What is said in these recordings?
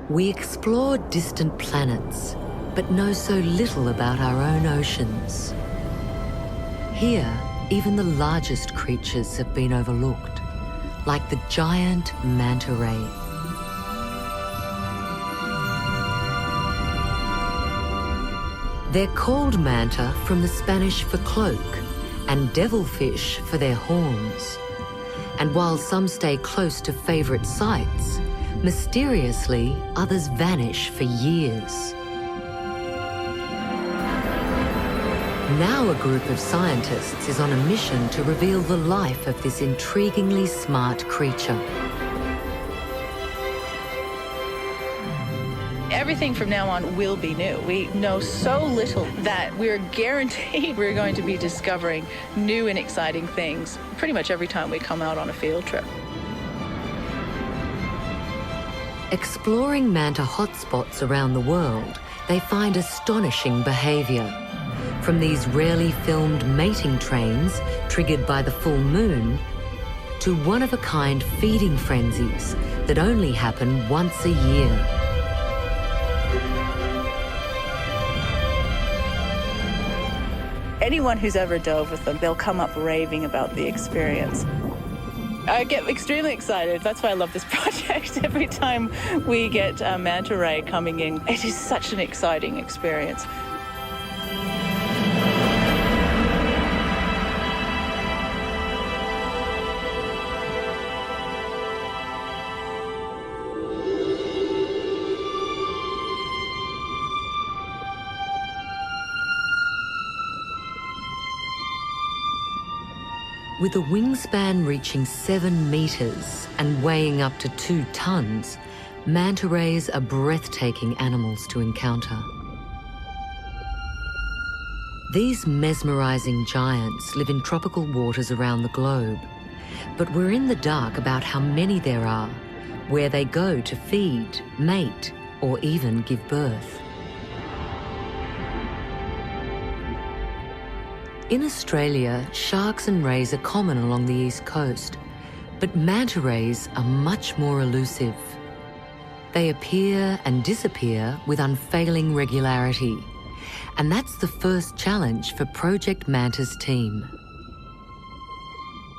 We explore distant planets, but know so little about our own oceans. Here, even the largest creatures have been overlooked, like the giant Manta Ray. They're called manta from the Spanish for cloak, and devilfish for their horns. And while some stay close to favourite sites, mysteriously others vanish for years. Now a group of scientists is on a mission to reveal the life of this intriguingly smart creature. Everything from now on will be new. We know so little that we're guaranteed we're going to be discovering new and exciting things pretty much every time we come out on a field trip. Exploring manta hotspots around the world, they find astonishing behaviour. From these rarely filmed mating trains triggered by the full moon, to one-of-a-kind feeding frenzies that only happen once a year. Anyone who's ever dove with them, they'll come up raving about the experience. I get extremely excited. That's why I love this project. Every time we get a manta ray coming in, it is such an exciting experience. With a wingspan reaching 7 metres and weighing up to 2 tonnes, manta rays are breathtaking animals to encounter. These mesmerising giants live in tropical waters around the globe, but we're in the dark about how many there are, where they go to feed, mate, or even give birth. In Australia, sharks and rays are common along the east coast, but manta rays are much more elusive. They appear and disappear with unfailing regularity, and that's the first challenge for Project Manta's team.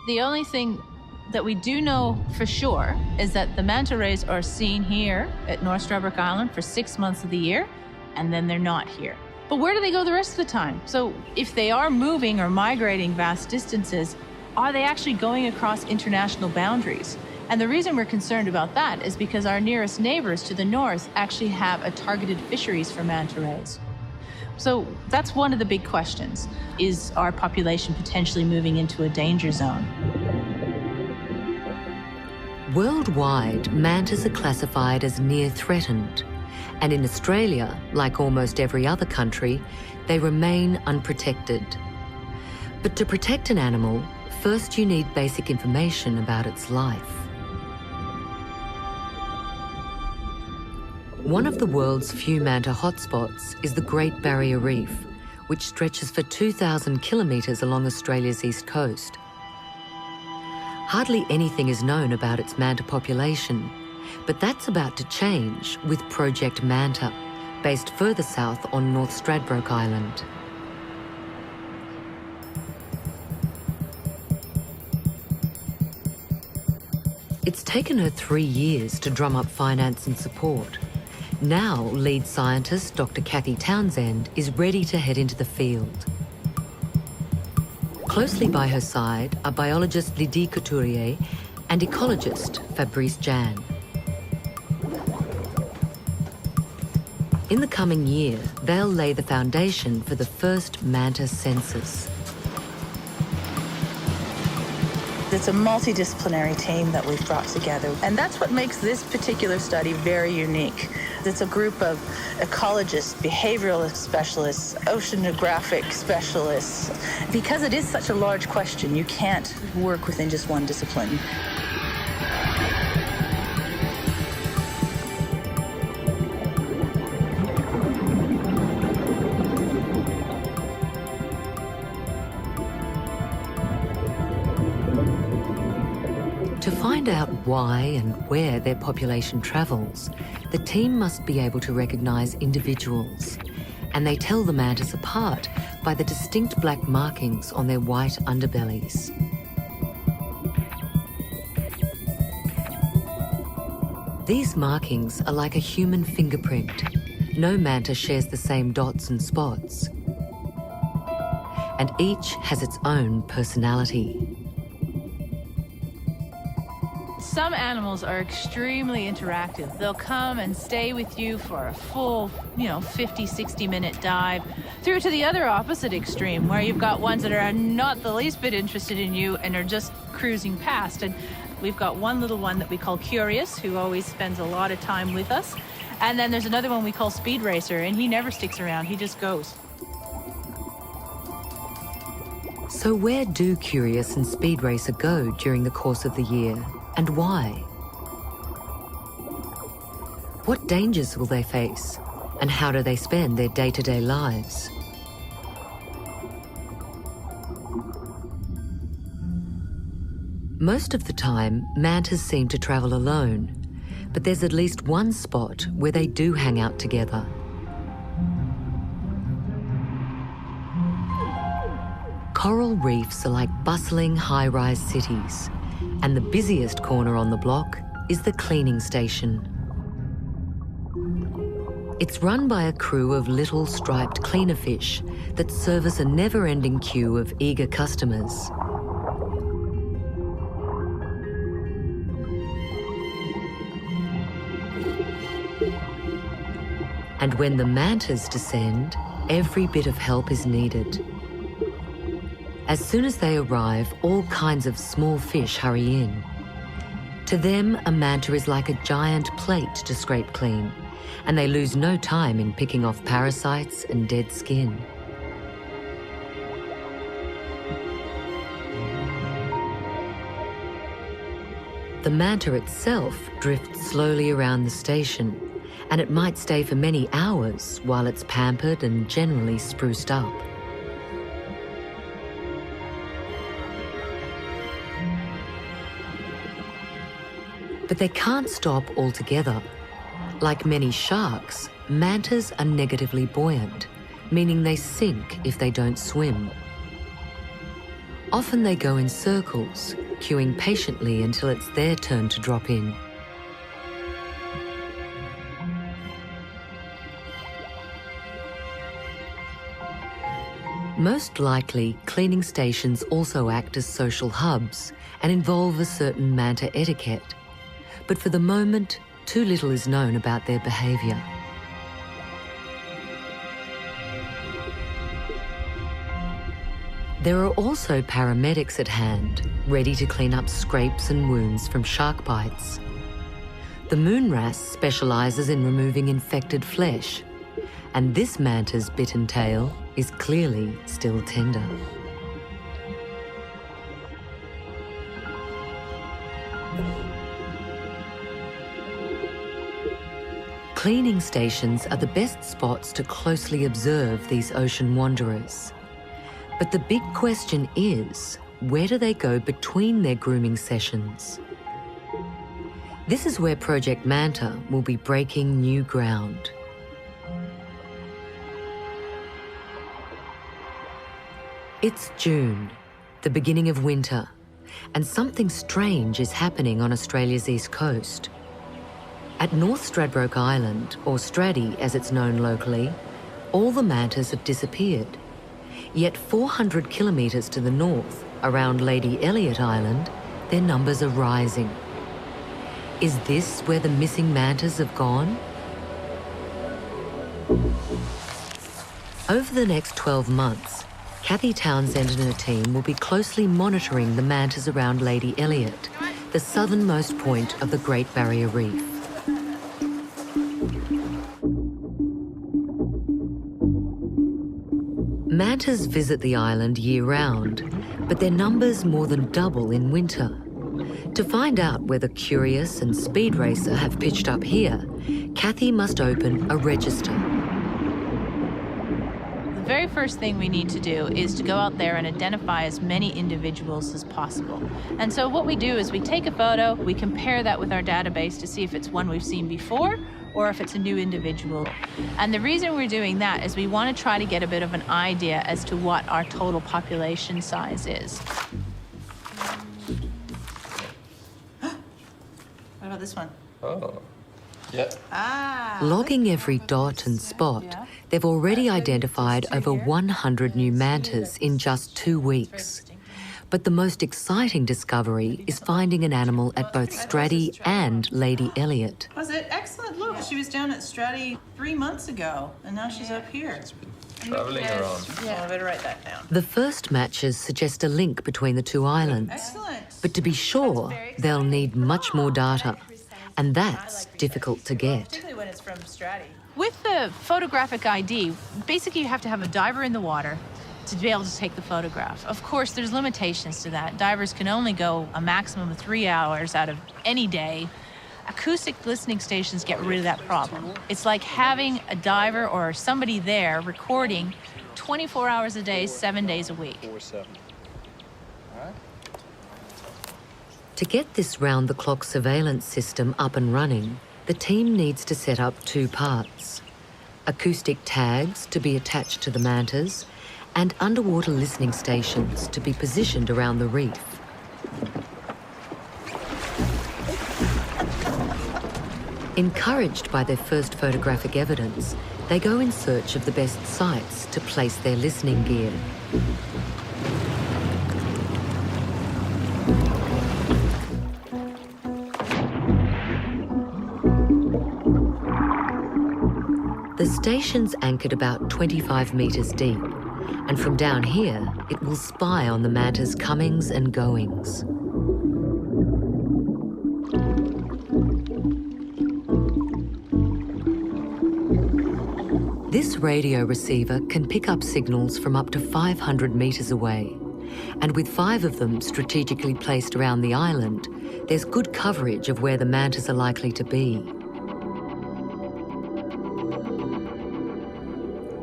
The only thing that we do know for sure is that the manta rays are seen here at North Stradbroke Island for 6 months of the year, and then they're not here. But where do they go the rest of the time? So if they are moving or migrating vast distances, are they actually going across international boundaries? And the reason we're concerned about that is because our nearest neighbors to the north actually have a targeted fisheries for manta rays. So that's one of the big questions. Is our population potentially moving into a danger zone? Worldwide, mantas are classified as near threatened. And in Australia, like almost every other country, they remain unprotected. But to protect an animal, first you need basic information about its life. One of the world's few manta hotspots is the Great Barrier Reef, which stretches for 2,000 kilometres along Australia's east coast. Hardly anything is known about its manta population, but that's about to change with Project Manta, based further south on North Stradbroke Island. It's taken her 3 years to drum up finance and support. Now, lead scientist Dr. Cathy Townsend is ready to head into the field. Closely by her side are biologist Lydie Couturier and ecologist Fabrice Jan. In the coming year, they'll lay the foundation for the first manta census. It's a multidisciplinary team that we've brought together, and that's what makes this particular study very unique. It's a group of ecologists, behavioral specialists, oceanographic specialists. Because it is such a large question, you can't work within just one discipline. To find out why and where their population travels, the team must be able to recognise individuals, and they tell the mantas apart by the distinct black markings on their white underbellies. These markings are like a human fingerprint. No manta shares the same dots and spots, and each has its own personality. Some animals are extremely interactive. They'll come and stay with you for a full, 50, 60-minute dive, through to the other opposite extreme, where you've got ones that are not the least bit interested in you and are just cruising past. And we've got one little one that we call Curious, who always spends a lot of time with us. And then there's another one we call Speed Racer, and he never sticks around, he just goes. So where do Curious and Speed Racer go during the course of the year? And why? What dangers will they face? And how do they spend their day-to-day lives? Most of the time, mantas seem to travel alone, but there's at least one spot where they do hang out together. Coral reefs are like bustling high-rise cities, and the busiest corner on the block is the cleaning station. It's run by a crew of little striped cleaner fish that service a never-ending queue of eager customers. And when the mantas descend, every bit of help is needed. As soon as they arrive, all kinds of small fish hurry in. To them, a manta is like a giant plate to scrape clean, and they lose no time in picking off parasites and dead skin. The manta itself drifts slowly around the station, and it might stay for many hours while it's pampered and generally spruced up. But they can't stop altogether. Like many sharks, mantas are negatively buoyant, meaning they sink if they don't swim. Often they go in circles, queuing patiently until it's their turn to drop in. Most likely, cleaning stations also act as social hubs and involve a certain manta etiquette. But for the moment, too little is known about their behaviour. There are also paramedics at hand, ready to clean up scrapes and wounds from shark bites. The moon wrasse specialises in removing infected flesh, and this manta's bitten tail is clearly still tender. Cleaning stations are the best spots to closely observe these ocean wanderers. But the big question is, where do they go between their grooming sessions? This is where Project Manta will be breaking new ground. It's June, the beginning of winter, and something strange is happening on Australia's east coast. At North Stradbroke Island, or Straddy as it's known locally, all the mantas have disappeared. Yet 400 kilometres to the north, around Lady Elliot Island, their numbers are rising. Is this where the missing mantas have gone? Over the next 12 months, Cathy Townsend and her team will be closely monitoring the mantas around Lady Elliot, the southernmost point of the Great Barrier Reef. Mantas visit the island year-round, but their numbers more than double in winter. To find out whether Curious and Speed Racer have pitched up here, Cathy must open a register. The very first thing we need to do is to go out there and identify as many individuals as possible. And so what we do is we take a photo, we compare that with our database to see if it's one we've seen before or if it's a new individual. And the reason we're doing that is we want to try to get a bit of an idea as to what our total population size is. What about this one? Oh, yeah. Logging every dot and spot, they've already identified over 100 new mantas in just 2 weeks. But the most exciting discovery is finding an animal at both Stratty and Lady Elliot. Was it? Excellent. Look, she was down at Stratty 3 months ago, and now she's up here. Traveling around. Yeah, I better write that down. The first matches suggest a link between the two islands. Excellent. But to be sure, they'll need much more data. And that's difficult to get. Particularly when it's from Stratty. With the photographic ID, basically you have to have a diver in the water to be able to take the photograph. Of course, there's limitations to that. Divers can only go a maximum of 3 hours out of any day. Acoustic listening stations get rid of that problem. It's like having a diver or somebody there recording 24 hours a day, 7 days a week. 4-7. All right. To get this round-the-clock surveillance system up and running, the team needs to set up 2 parts. Acoustic tags to be attached to the mantas, and underwater listening stations to be positioned around the reef. Encouraged by their first photographic evidence, they go in search of the best sites to place their listening gear. The station's anchored about 25 metres deep, and from down here, it will spy on the manta's comings and goings. This radio receiver can pick up signals from up to 500 metres away, and with 5 of them strategically placed around the island, there's good coverage of where the mantas are likely to be.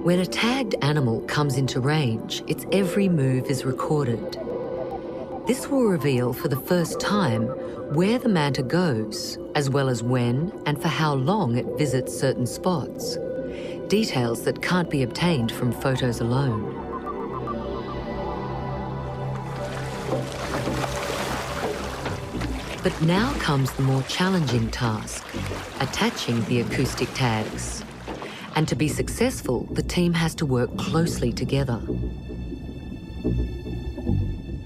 When a tagged animal comes into range, its every move is recorded. This will reveal for the first time where the manta goes, as well as when and for how long it visits certain spots. Details that can't be obtained from photos alone. But now comes the more challenging task, attaching the acoustic tags. And to be successful, the team has to work closely together.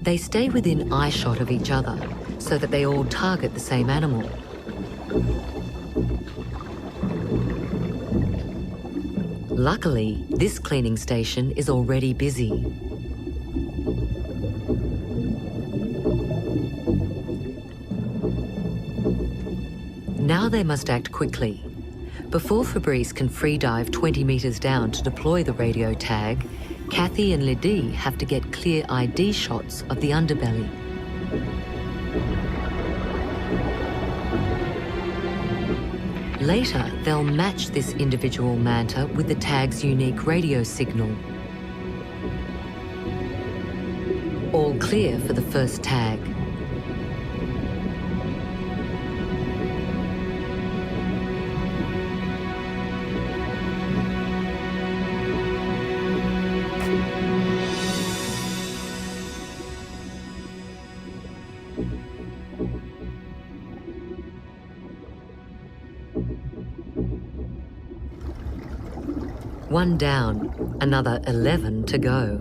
They stay within eyeshot of each other so that they all target the same animal. Luckily, this cleaning station is already busy. Now they must act quickly. Before Fabrice can free dive 20 metres down to deploy the radio tag, Kathy and Lydie have to get clear ID shots of the underbelly. Later, they'll match this individual manta with the tag's unique radio signal. All clear for the first tag. One down, another 11 to go.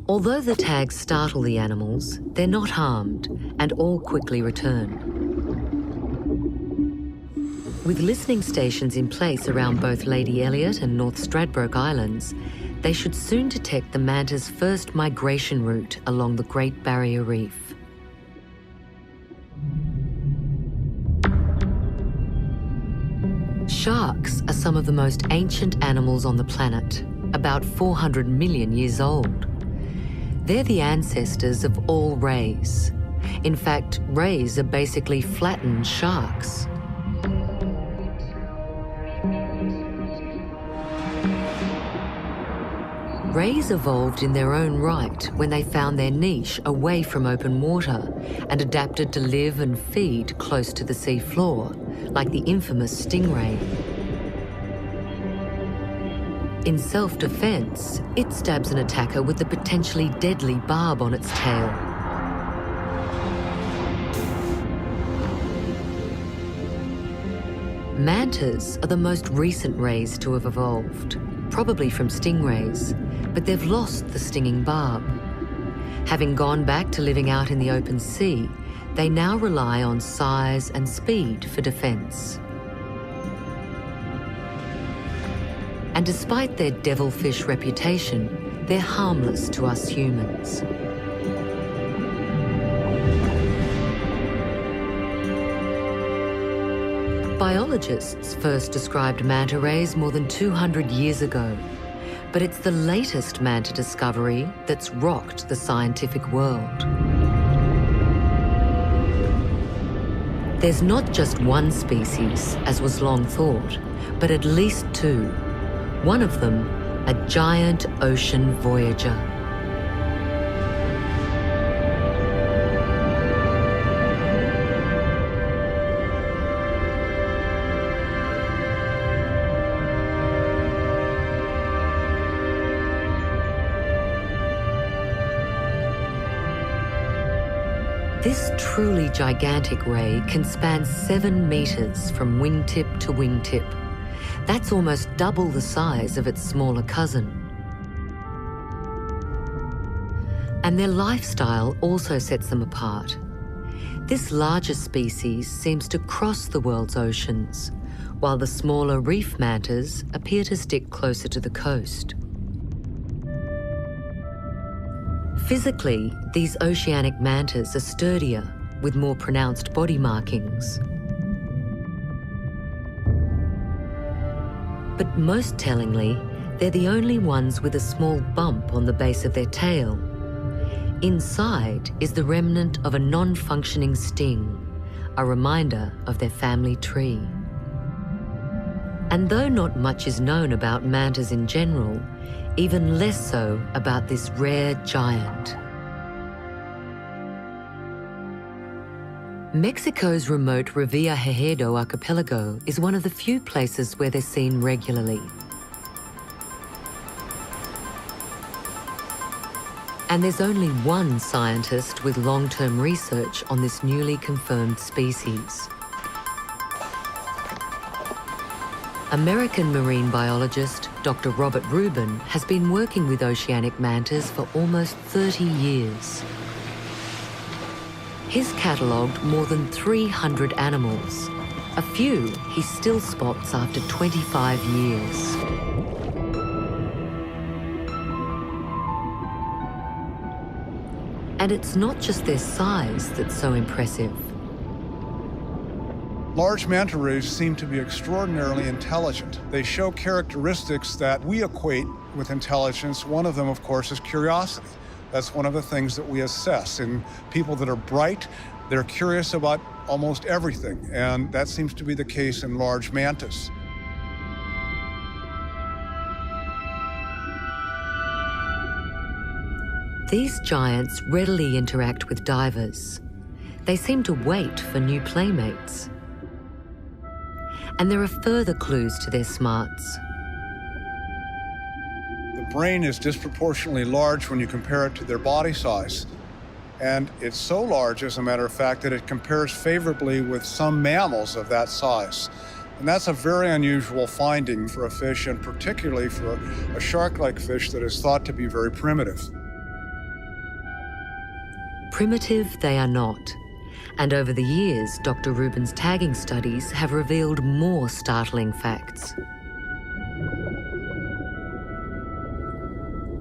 Although the tags startle the animals, they're not harmed and all quickly return. With listening stations in place around both Lady Elliot and North Stradbroke Islands, they should soon detect the manta's first migration route along the Great Barrier Reef. Sharks are some of the most ancient animals on the planet, about 400 million years old. They're the ancestors of all rays. In fact, rays are basically flattened sharks. rays evolved in their own right when they found their niche away from open water and adapted to live and feed close to the sea floor, like the infamous stingray. In self-defense, it stabs an attacker with the potentially deadly barb on its tail. Mantas are the most recent rays to have evolved, probably from stingrays, but they've lost the stinging barb. Having gone back to living out in the open sea, they now rely on size and speed for defense. And despite their devilfish reputation, they're harmless to us humans. Biologists first described manta rays more than 200 years ago, but it's the latest manta discovery that's rocked the scientific world. There's not just one species, as was long thought, but at least two. One of them, a giant ocean voyager. This truly gigantic ray can span 7 meters from wingtip to wingtip. That's almost double the size of its smaller cousin. And their lifestyle also sets them apart. This larger species seems to cross the world's oceans, while the smaller reef mantas appear to stick closer to the coast. Physically, these oceanic mantas are sturdier, with more pronounced body markings. But most tellingly, they're the only ones with a small bump on the base of their tail. Inside is the remnant of a non-functioning sting, a reminder of their family tree. And though not much is known about mantas in general, even less so about this rare giant. Mexico's remote Revillagigedo archipelago is one of the few places where they're seen regularly. And there's only one scientist with long-term research on this newly confirmed species. American marine biologist Dr. Robert Rubin has been working with oceanic mantas for almost 30 years. He's catalogued more than 300 animals. A few he still spots after 25 years. And it's not just their size that's so impressive. Large manta rays seem to be extraordinarily intelligent. They show characteristics that we equate with intelligence. One of them, of course, is curiosity. That's one of the things that we assess in people that are bright. They're curious about almost everything, and that seems to be the case in large mantas. These giants readily interact with divers. They seem to wait for new playmates. And there are further clues to their smarts. The brain is disproportionately large when you compare it to their body size. And it's so large, as a matter of fact, that it compares favorably with some mammals of that size. And that's a very unusual finding for a fish, and particularly for a shark-like fish that is thought to be very primitive. Primitive they are not. And over the years, Dr. Rubin's tagging studies have revealed more startling facts.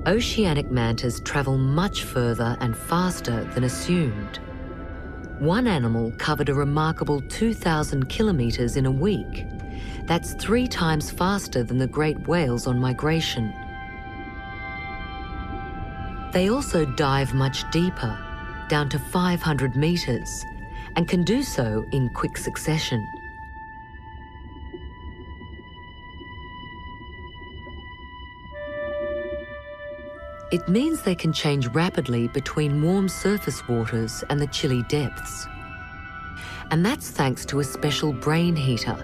Oceanic mantas travel much further and faster than assumed. One animal covered a remarkable 2,000 kilometers in a week. That's 3 times faster than the great whales on migration. They also dive much deeper, down to 500 meters, and can do so in quick succession. It means they can change rapidly between warm surface waters and the chilly depths. And that's thanks to a special brain heater,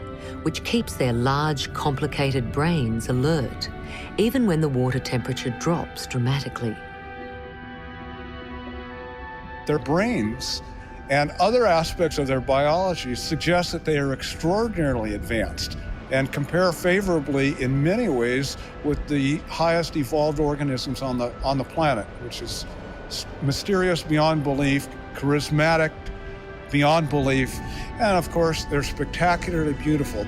which keeps their large, complicated brains alert, even when the water temperature drops dramatically. Their brains and other aspects of their biology suggest that they are extraordinarily advanced and compare favorably in many ways with the highest evolved organisms on the planet, which is mysterious beyond belief, charismatic beyond belief, and of course, they're spectacularly beautiful.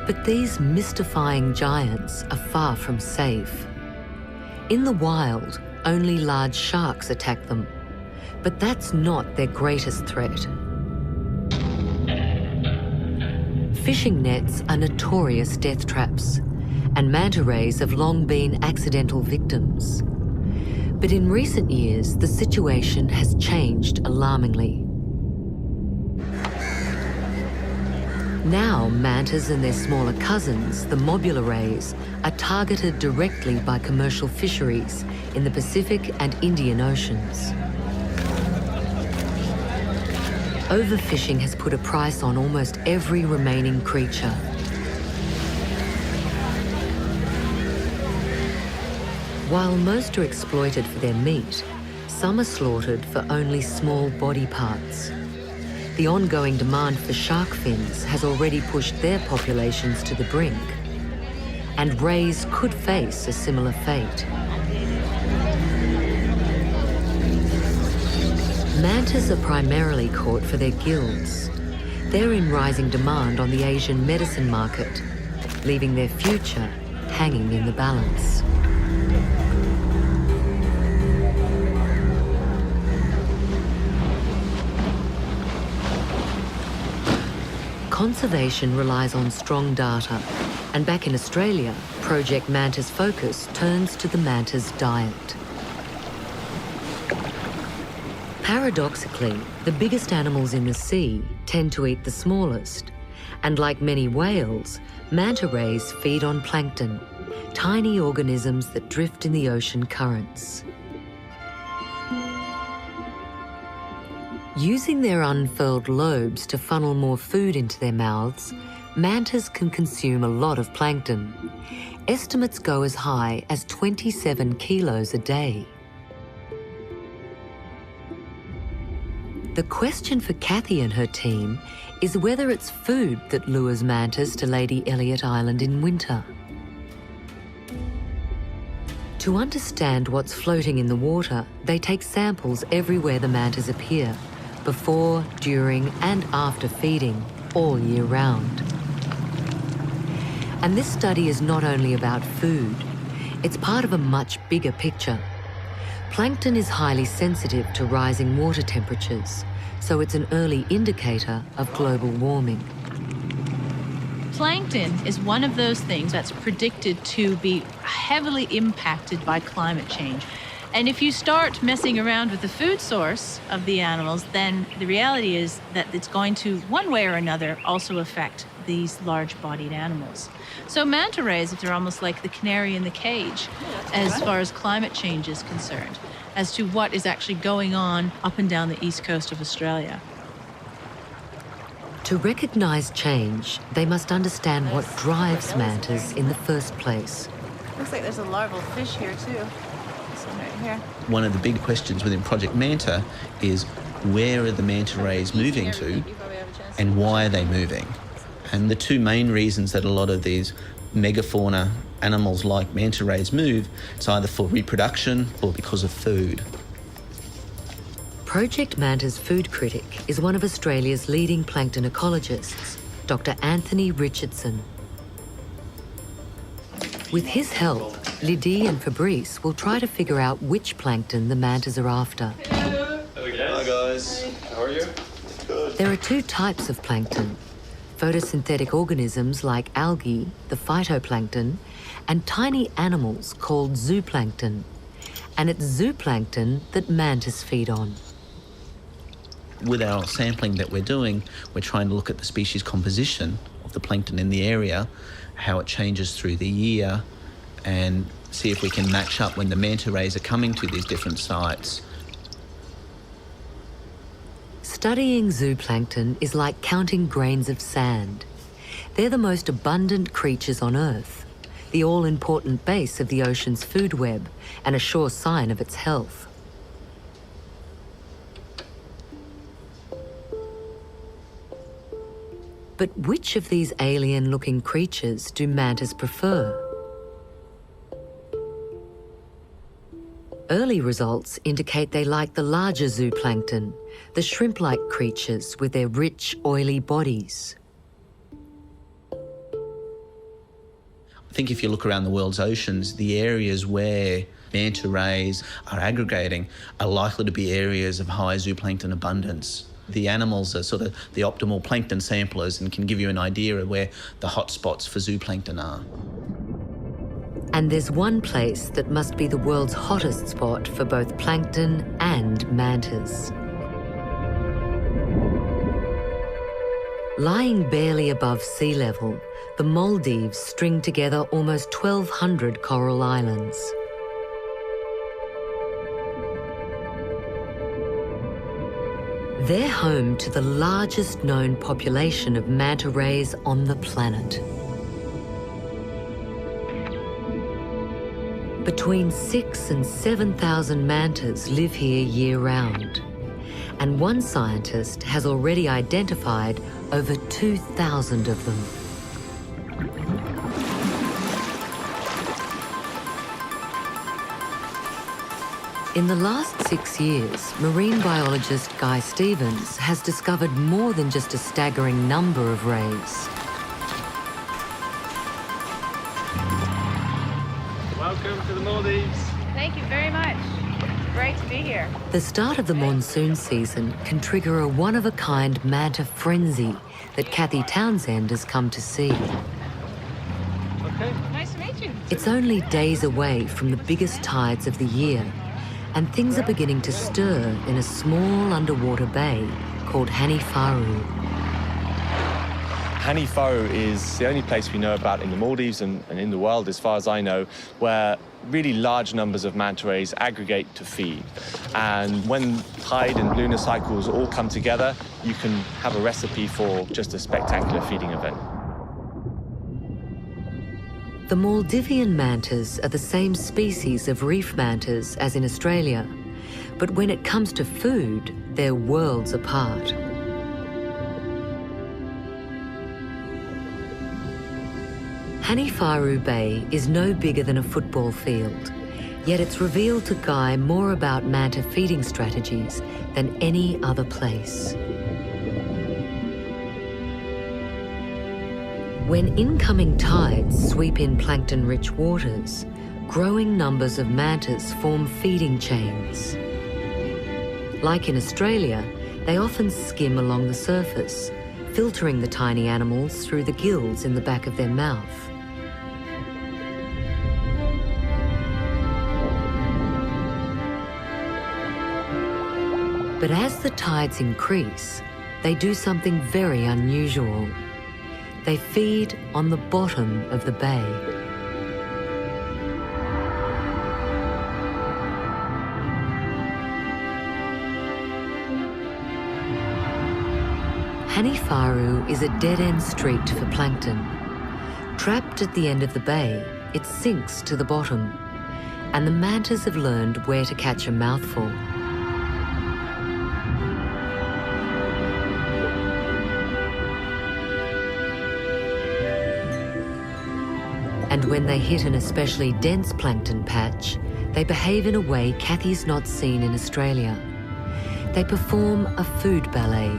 But these mystifying giants are far from safe. In the wild, only large sharks attack them, but that's not their greatest threat. Fishing nets are notorious death traps, and manta rays have long been accidental victims. But in recent years, the situation has changed alarmingly. Now, mantas and their smaller cousins, the mobula rays, are targeted directly by commercial fisheries in the Pacific and Indian Oceans. Overfishing has put a price on almost every remaining creature. While most are exploited for their meat, some are slaughtered for only small body parts. The ongoing demand for shark fins has already pushed their populations to the brink, and rays could face a similar fate. Mantas are primarily caught for their gills. They're in rising demand on the Asian medicine market, leaving their future hanging in the balance. Conservation relies on strong data, and back in Australia, Project Manta's focus turns to the manta's diet. Paradoxically, the biggest animals in the sea tend to eat the smallest, and like many whales, manta rays feed on plankton, tiny organisms that drift in the ocean currents. Using their unfurled lobes to funnel more food into their mouths, mantas can consume a lot of plankton. Estimates go as high as 27 kilos a day. The question for Kathy and her team is whether it's food that lures mantas to Lady Elliot Island in winter. To understand what's floating in the water, they take samples everywhere the mantas appear, before, during, and after feeding, all year round. And this study is not only about food, it's part of a much bigger picture. Plankton is highly sensitive to rising water temperatures, so it's an early indicator of global warming. Plankton is one of those things that's predicted to be heavily impacted by climate change. And if you start messing around with the food source of the animals, then the reality is that it's going to, one way or another, also affect these large-bodied animals. So manta rays, they're almost like the canary in the cage as far as climate change is concerned, as to what is actually going on up and down the east coast of Australia. To recognise change, they must understand what drives mantas in the first place. Looks like there's a larval fish here too. Here. One of the big questions within Project Manta is where are the manta rays moving to and why are they moving? And the two main reasons that a lot of these megafauna animals like manta rays move, it's either for reproduction or because of food. Project Manta's food critic is one of Australia's leading plankton ecologists, Dr. Anthony Richardson. With his help, Lydie and Fabrice will try to figure out which plankton the mantas are after. Hi guys. How are you? Good. There are two types of plankton: photosynthetic organisms like algae, the phytoplankton, and tiny animals called zooplankton. And it's zooplankton that mantas feed on. With our sampling that we're doing, we're trying to look at the species composition of the plankton in the area, how it changes through the year, and see if we can match up when the manta rays are coming to these different sites. Studying zooplankton is like counting grains of sand. They're the most abundant creatures on Earth, the all-important base of the ocean's food web and a sure sign of its health. But which of these alien-looking creatures do mantas prefer? Early results indicate they like the larger zooplankton, the shrimp-like creatures with their rich, oily bodies. I think if you look around the world's oceans, the areas where manta rays are aggregating are likely to be areas of high zooplankton abundance. The animals are sort of the optimal plankton samplers and can give you an idea of where the hotspots for zooplankton are. And there's one place that must be the world's hottest spot for both plankton and mantas. Lying barely above sea level, the Maldives string together almost 1,200 coral islands. They're home to the largest known population of manta rays on the planet. Between 6,000 and 7,000 mantas live here year-round, and one scientist has already identified over 2,000 of them. In the last 6 years, marine biologist Guy Stevens has discovered more than just a staggering number of rays. Welcome to the Maldives. Thank you very much. Great to be here. The start of the monsoon season can trigger a one-of-a-kind manta frenzy that Kathy Townsend has come to see. Okay. Nice to meet you. It's only days away from the biggest tides of the year, and things are beginning to stir in a small underwater bay called Hanifaru. Hanifaru is the only place we know about in the Maldives and in the world, as far as I know, where really large numbers of manta rays aggregate to feed. And when tide and lunar cycles all come together, you can have a recipe for just a spectacular feeding event. The Maldivian mantas are the same species of reef mantas as in Australia, but when it comes to food, they're worlds apart. Hanifaru Bay is no bigger than a football field, yet it's revealed to Guy more about manta feeding strategies than any other place. When incoming tides sweep in plankton-rich waters, growing numbers of mantas form feeding chains. Like in Australia, they often skim along the surface, filtering the tiny animals through the gills in the back of their mouth. But as the tides increase, they do something very unusual. They feed on the bottom of the bay. Hanifaru is a dead-end street for plankton. Trapped at the end of the bay, it sinks to the bottom, and the mantas have learned where to catch a mouthful. And when they hit an especially dense plankton patch, they behave in a way Kathy's not seen in Australia. They perform a food ballet,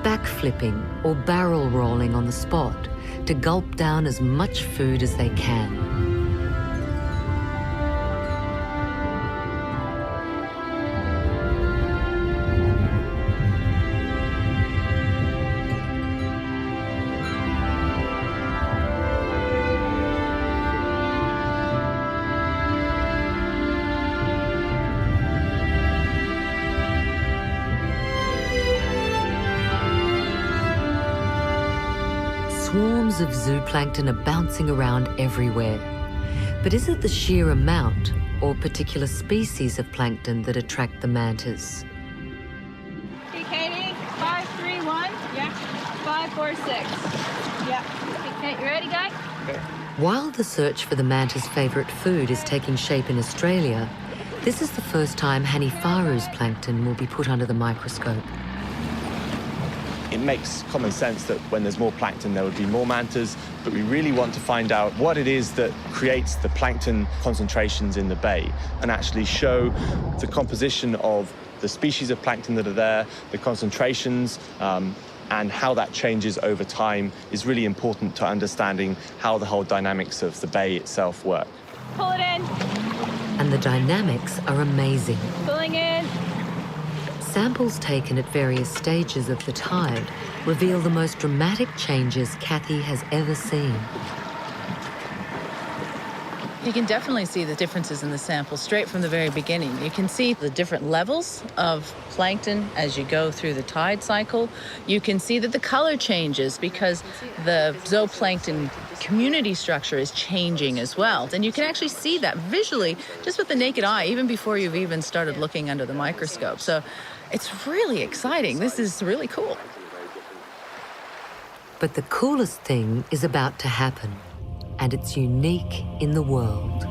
backflipping or barrel rolling on the spot to gulp down as much food as they can. swarms of zooplankton are bouncing around everywhere. But is it the sheer amount or particular species of plankton that attract the mantas? Hey, Katie, 5, 3, 1. Yeah. 5, 4, 6. Yeah. Okay, you ready, guy? Okay. While the search for the manta's favourite food is taking shape in Australia, this is the first time Hanifaru's plankton will be put under the microscope. It makes common sense that when there's more plankton, there would be more mantas, but we really want to find out what it is that creates the plankton concentrations in the bay and actually show the composition of the species of plankton that are there, the concentrations, and how that changes over time is really important to understanding how the whole dynamics of the bay itself work. Pull it in. And the dynamics are amazing. Pulling in. Samples taken at various stages of the tide reveal the most dramatic changes Kathy has ever seen. You can definitely see the differences in the sample straight from the very beginning. You can see the different levels of plankton as you go through the tide cycle. You can see that the color changes because the zooplankton community structure is changing as well. And you can actually see that visually just with the naked eye, even before you've even started looking under the microscope. So it's really exciting. This is really cool. But the coolest thing is about to happen, and it's unique in the world.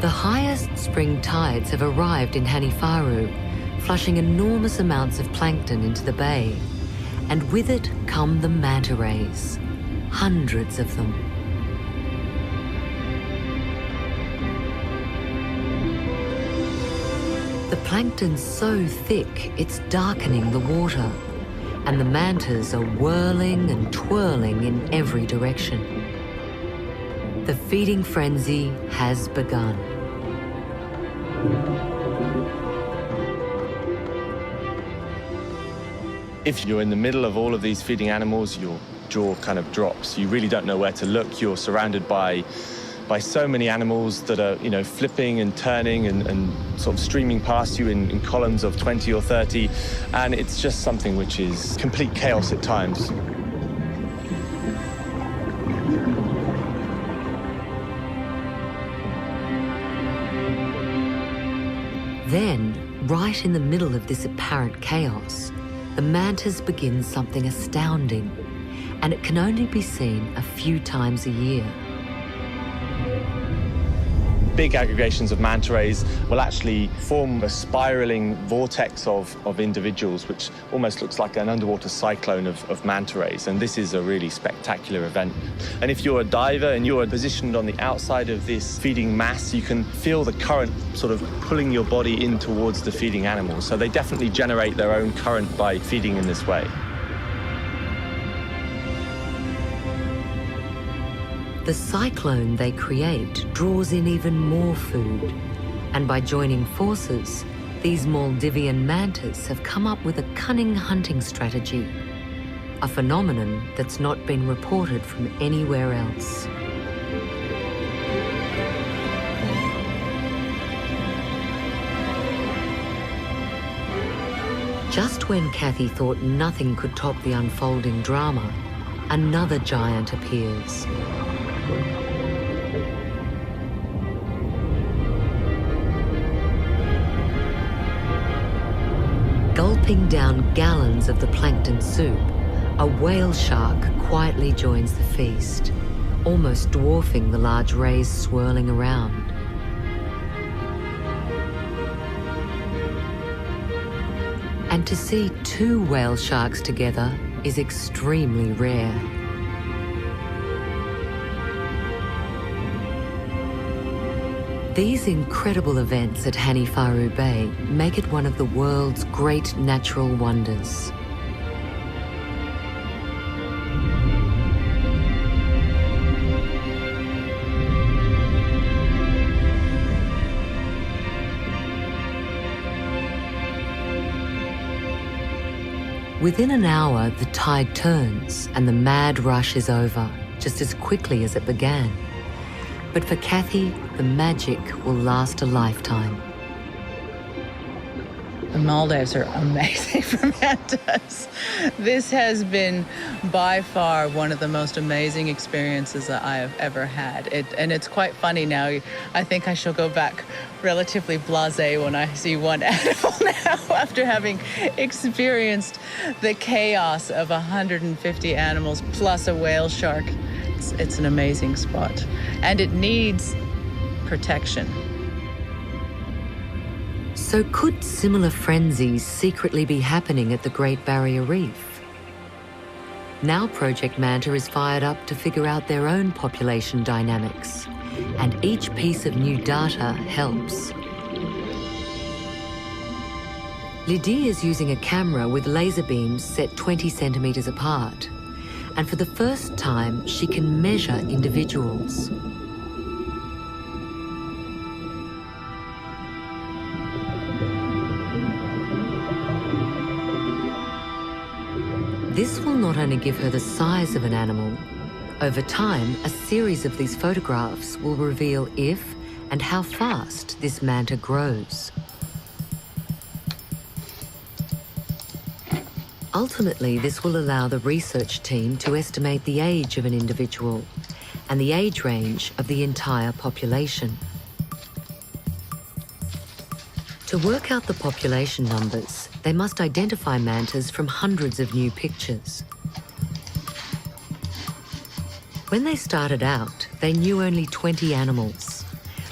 The highest spring tides have arrived in Hanifaru, flushing enormous amounts of plankton into the bay, and with it come the manta rays, hundreds of them. The plankton's so thick it's darkening the water, and the mantas are whirling and twirling in every direction. The feeding frenzy has begun. If you're in the middle of all of these feeding animals, your jaw kind of drops. You really don't know where to look. You're surrounded by so many animals that are, flipping and turning and sort of streaming past you in columns of 20 or 30. And it's just something which is complete chaos at times. Then, right in the middle of this apparent chaos, the mantas begin something astounding, and it can only be seen a few times a year. Big aggregations of manta rays will actually form a spiraling vortex of individuals, which almost looks like an underwater cyclone of manta rays. And this is a really spectacular event. And if you're a diver and you're positioned on the outside of this feeding mass, you can feel the current sort of pulling your body in towards the feeding animals. So they definitely generate their own current by feeding in this way. The cyclone they create draws in even more food, and by joining forces, these Maldivian mantas have come up with a cunning hunting strategy, a phenomenon that's not been reported from anywhere else. Just when Kathy thought nothing could top the unfolding drama, another giant appears. Gulping down gallons of the plankton soup, a whale shark quietly joins the feast, almost dwarfing the large rays swirling around. And to see two whale sharks together is extremely rare. These incredible events at Hanifaru Bay make it one of the world's great natural wonders. Within an hour, the tide turns and the mad rush is over, just as quickly as it began. But for Kathy, the magic will last a lifetime. The Maldives are amazing for mantas. This has been by far one of the most amazing experiences that I have ever had. And it's quite funny now. I think I shall go back relatively blasé when I see one animal now after having experienced the chaos of 150 animals plus a whale shark. It's an amazing spot. And it needs protection. So could similar frenzies secretly be happening at the Great Barrier Reef? Now Project Manta is fired up to figure out their own population dynamics, and each piece of new data helps. Lydie is using a camera with laser beams set 20 centimetres apart, and for the first time she can measure individuals. This will not only give her the size of an animal. Over time, a series of these photographs will reveal if and how fast this manta grows. Ultimately, this will allow the research team to estimate the age of an individual and the age range of the entire population. To work out the population numbers, they must identify mantas from hundreds of new pictures. When they started out, they knew only 20 animals.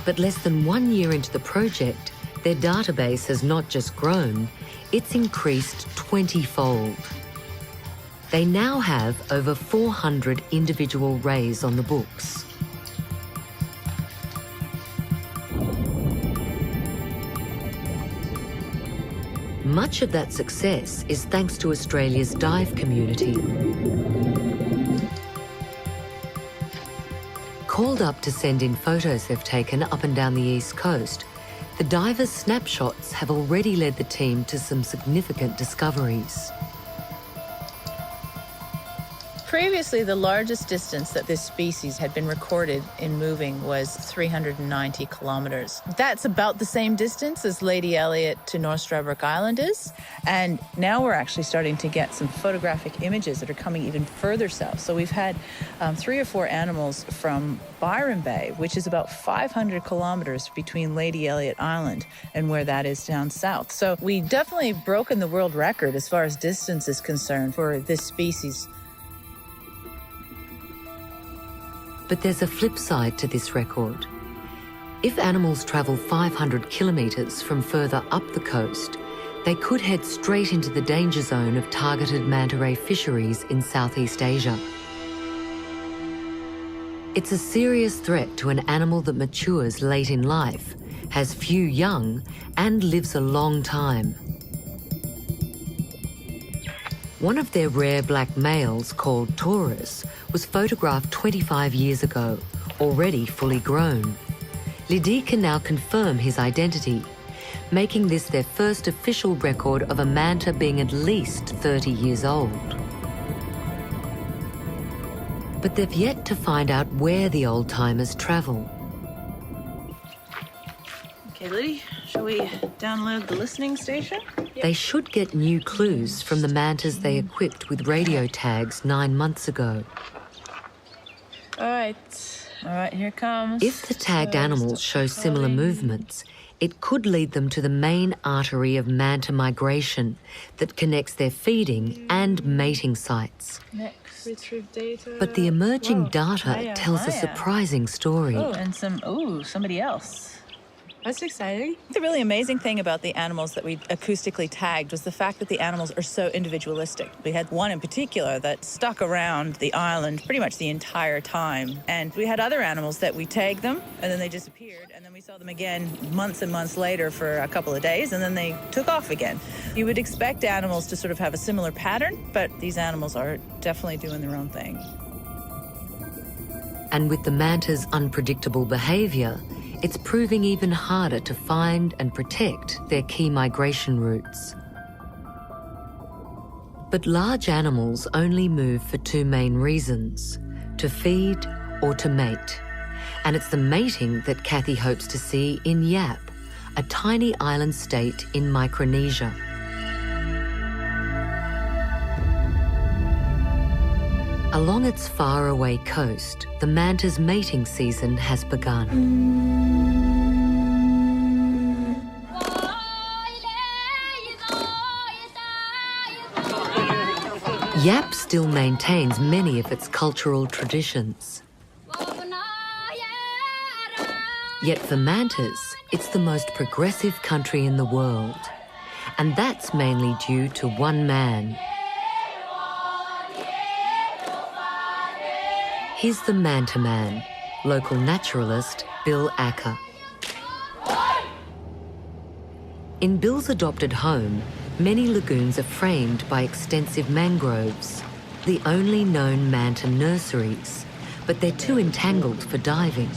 But less than 1 year into the project, their database has not just grown, it's increased 20-fold. They now have over 400 individual rays on the books. Much of that success is thanks to Australia's dive community. Called up to send in photos they've taken up and down the East Coast, the divers' snapshots have already led the team to some significant discoveries. Previously, the largest distance that this species had been recorded in moving was 390 kilometers. That's about the same distance as Lady Elliot to North Stradbroke Island is. And now we're actually starting to get some photographic images that are coming even further south. So we've had 3 or 4 animals from Byron Bay, which is about 500 kilometers between Lady Elliot Island and where that is down south. So we definitely broken the world record as far as distance is concerned for this species. But there's a flip side to this record. If animals travel 500 kilometres from further up the coast, they could head straight into the danger zone of targeted manta ray fisheries in Southeast Asia. It's a serious threat to an animal that matures late in life, has few young, and lives a long time. One of their rare black males, called Taurus, was photographed 25 years ago, already fully grown. Lydie can now confirm his identity, making this their first official record of a manta being at least 30 years old. But they've yet to find out where the old-timers travel. Okay, Lydie, shall we download the listening station? They should get new clues from the mantas they equipped with radio tags 9 months ago. All right, here it comes. If the tagged animals show similar movements, it could lead them to the main artery of manta migration that connects their feeding and mating sites. Next, retrieve data. But the emerging data tells a surprising story. Oh, and somebody else. That's exciting. The really amazing thing about the animals that we acoustically tagged was the fact that the animals are so individualistic. We had one in particular that stuck around the island pretty much the entire time. And we had other animals that we tagged them, and then they disappeared, and then we saw them again months and months later for a couple of days, and then they took off again. You would expect animals to sort of have a similar pattern, but these animals are definitely doing their own thing. And with the manta's unpredictable behaviour, it's proving even harder to find and protect their key migration routes. But large animals only move for 2 main reasons: to feed or to mate. And it's the mating that Kathy hopes to see in Yap, a tiny island state in Micronesia. Along its faraway coast, the manta's mating season has begun. Yap still maintains many of its cultural traditions. Yet for mantas, it's the most progressive country in the world. And that's mainly due to one man. He's the Manta Man, local naturalist Bill Acker. In Bill's adopted home, many lagoons are framed by extensive mangroves, the only known manta nurseries, but they're too entangled for diving.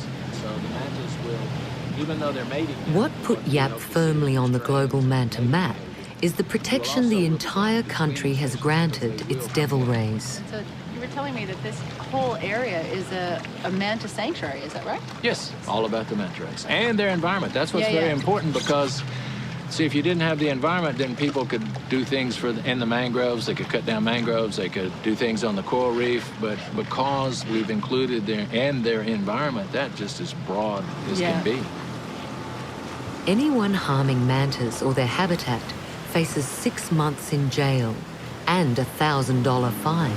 What put Yap firmly on the global manta map is the protection the entire country has granted its devil rays. So you were telling me that this whole area is a manta sanctuary, is that right? Yes, all about the manta rays and their environment. That's what's very important, because see, if you didn't have the environment, then people could do things in the mangroves. They could cut down mangroves. They could do things on the coral reef. But because we've included their environment, that just as broad as can be. Anyone harming mantas or their habitat faces 6 months in jail and a $1,000 fine.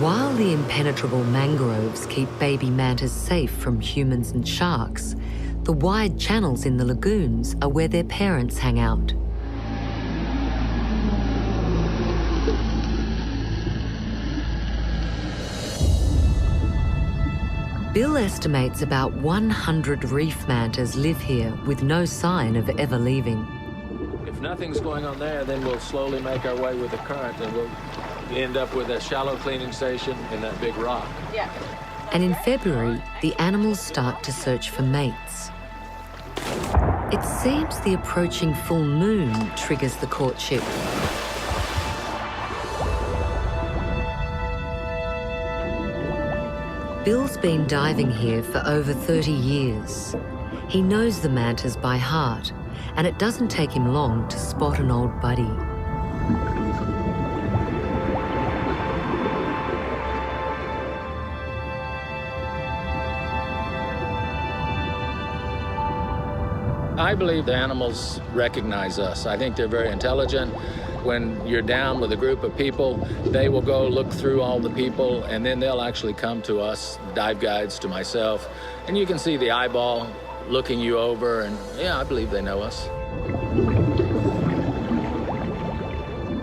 While the impenetrable mangroves keep baby mantas safe from humans and sharks, the wide channels in the lagoons are where their parents hang out. Bill estimates about 100 reef mantas live here with no sign of ever leaving. If nothing's going on there, then we'll slowly make our way with the current, and we'll end up with a shallow cleaning station in that big rock. Yeah. And in February, the animals start to search for mates. It seems the approaching full moon triggers the courtship. Bill's been diving here for over 30 years. He knows the mantas by heart, and it doesn't take him long to spot an old buddy. I believe the animals recognize us. I think they're very intelligent. When you're down with a group of people, they will go look through all the people, and then they'll actually come to us, dive guides, to myself, and you can see the eyeball looking you over, and yeah, I believe they know us.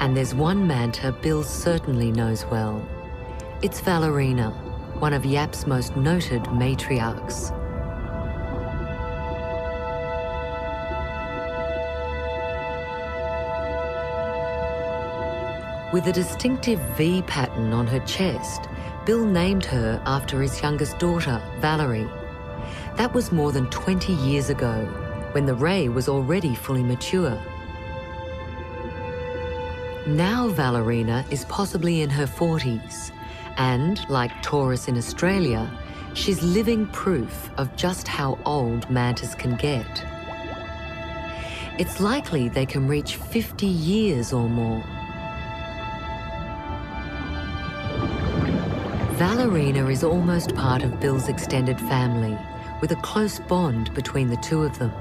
And there's one manta Bill certainly knows well. It's Valerina, one of Yap's most noted matriarchs. With a distinctive V pattern on her chest, Bill named her after his youngest daughter, Valerie. That was more than 20 years ago, when the ray was already fully mature. Now Valerina is possibly in her 40s, and, like Taurus in Australia, she's living proof of just how old mantas can get. It's likely they can reach 50 years or more. Valerina is almost part of Bill's extended family, with a close bond between the two of them.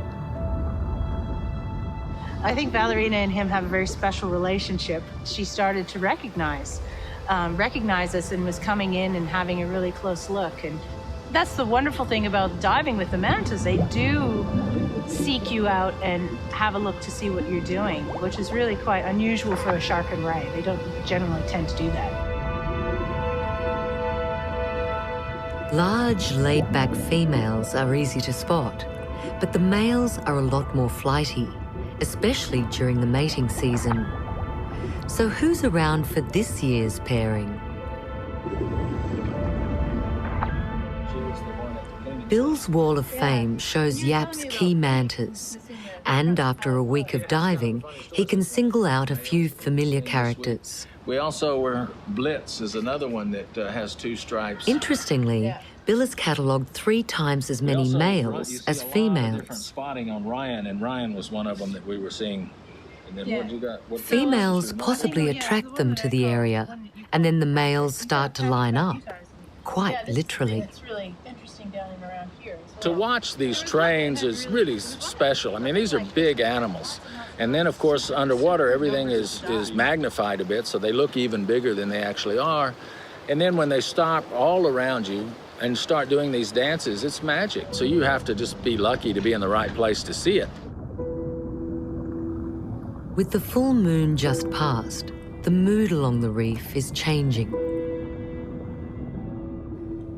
I think Valerina and him have a very special relationship. She started to recognize us and was coming in and having a really close look. And that's the wonderful thing about diving with the mantas. They do seek you out and have a look to see what you're doing, which is really quite unusual for a shark and ray. They don't generally tend to do that. Large, laid-back females are easy to spot, but the males are a lot more flighty, especially during the mating season. So who's around for this year's pairing? Bill's Wall of Fame shows Yap's key mantas, and after a week of diving, he can single out a few familiar characters. We also Blitz is another one that has 2 stripes. Interestingly, Bill has catalogued 3 times as many males as females. Different spotting on Ryan, and Ryan was one of them that we were seeing. And then what you got? Females possibly attract them to the area, and then the males start to line up, quite literally. It's really interesting down and around here as well. To watch these trains is really special. I mean, these are big animals. And then, of course, underwater, everything is magnified a bit, so they look even bigger than they actually are. And then when they stop all around you and start doing these dances, it's magic. So you have to just be lucky to be in the right place to see it. With the full moon just past, the mood along the reef is changing.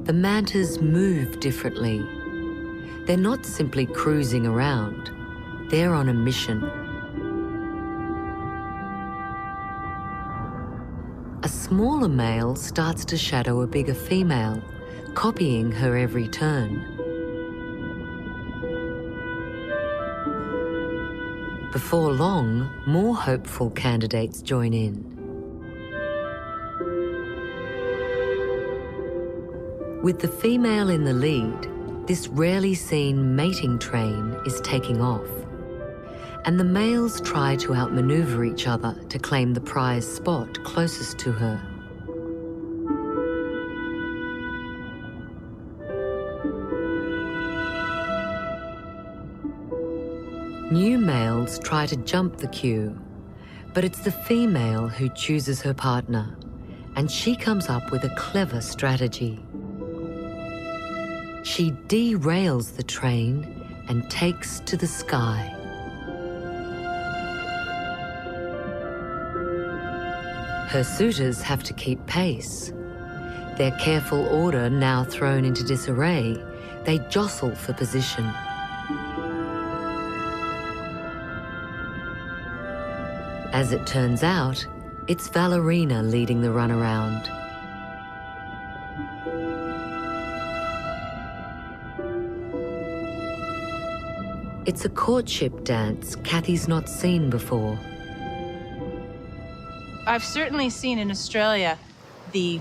The mantas move differently. They're not simply cruising around. They're on a mission. A smaller male starts to shadow a bigger female, copying her every turn. Before long, more hopeful candidates join in. With the female in the lead, this rarely seen mating train is taking off, and the males try to outmaneuver each other to claim the prize spot closest to her. New males try to jump the queue, but it's the female who chooses her partner, and she comes up with a clever strategy. She derails the train and takes to the sky. Her suitors have to keep pace. Their careful order now thrown into disarray, they jostle for position. As it turns out, it's Valerina leading the runaround. It's a courtship dance Kathy's not seen before. I've certainly seen in Australia the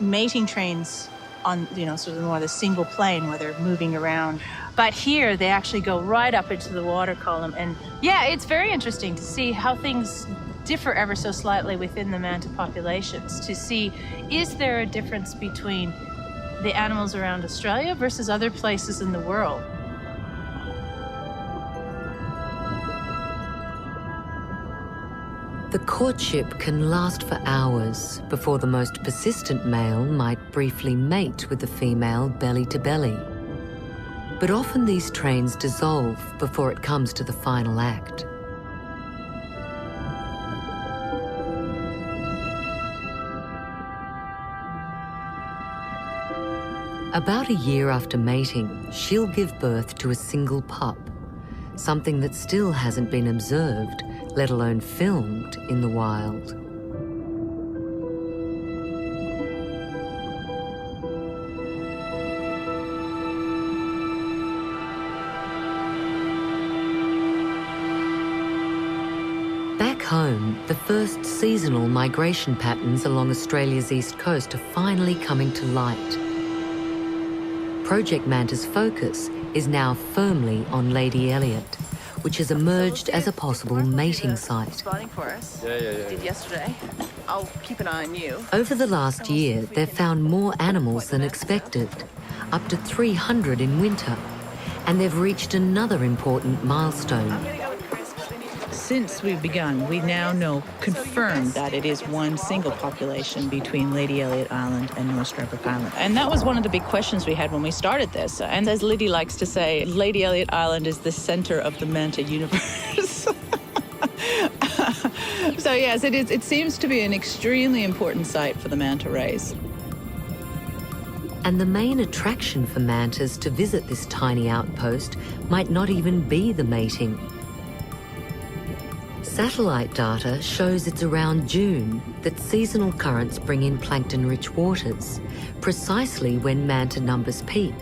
mating trains on, sort of more the single plane where they're moving around. But here they actually go right up into the water column. And yeah, it's very interesting to see how things differ ever so slightly within the manta populations, to see, is there a difference between the animals around Australia versus other places in the world? The courtship can last for hours before the most persistent male might briefly mate with the female belly to belly. But often these trains dissolve before it comes to the final act. About a year after mating, she'll give birth to a single pup, something that still hasn't been observed, let alone filmed, in the wild. Back home, the first seasonal migration patterns along Australia's east coast are finally coming to light. Project Manta's focus is now firmly on Lady Elliot, which has emerged as a possible mating site. Spotting for us. Yeah. Did yesterday. I'll keep an eye on you. Over the last year, they've found more animals than expected, up to 300 in winter, and they've reached another important milestone. Since we've begun, we now know, confirmed, that it is one single population between Lady Elliot Island and North Stradbroke Island. And that was one of the big questions we had when we started this. And as Liddy likes to say, Lady Elliot Island is the center of the manta universe. So yes, it is. It seems to be an extremely important site for the manta rays. And the main attraction for mantas to visit this tiny outpost might not even be the mating. Satellite data shows it's around June that seasonal currents bring in plankton-rich waters, precisely when manta numbers peak.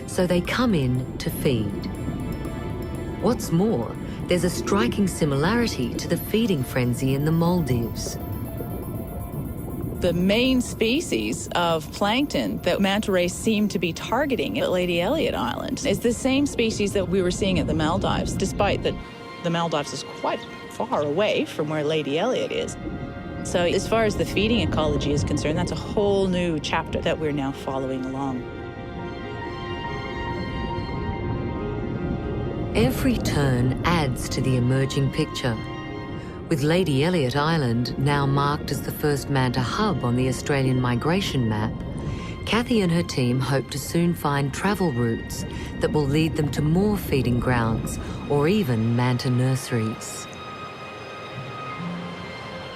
So they come in to feed. What's more, there's a striking similarity to the feeding frenzy in the Maldives. The main species of plankton that manta rays seem to be targeting at Lady Elliot Island is the same species that we were seeing at the Maldives, despite that the Maldives is quite far away from where Lady Elliot is. So as far as the feeding ecology is concerned, that's a whole new chapter that we're now following along. Every turn adds to the emerging picture. With Lady Elliot Island now marked as the first manta hub on the Australian migration map, Kathy and her team hope to soon find travel routes that will lead them to more feeding grounds or even manta nurseries.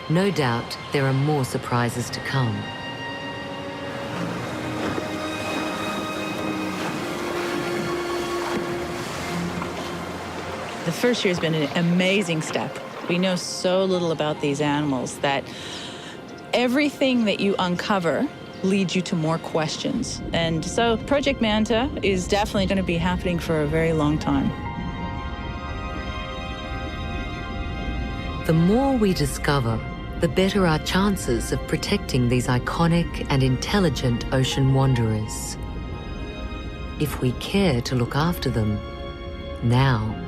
No doubt there are more surprises to come. The first year has been an amazing step. We know so little about these animals that everything that you uncover leads you to more questions. And so Project Manta is definitely going to be happening for a very long time. The more we discover, the better our chances of protecting these iconic and intelligent ocean wanderers. If we care to look after them, now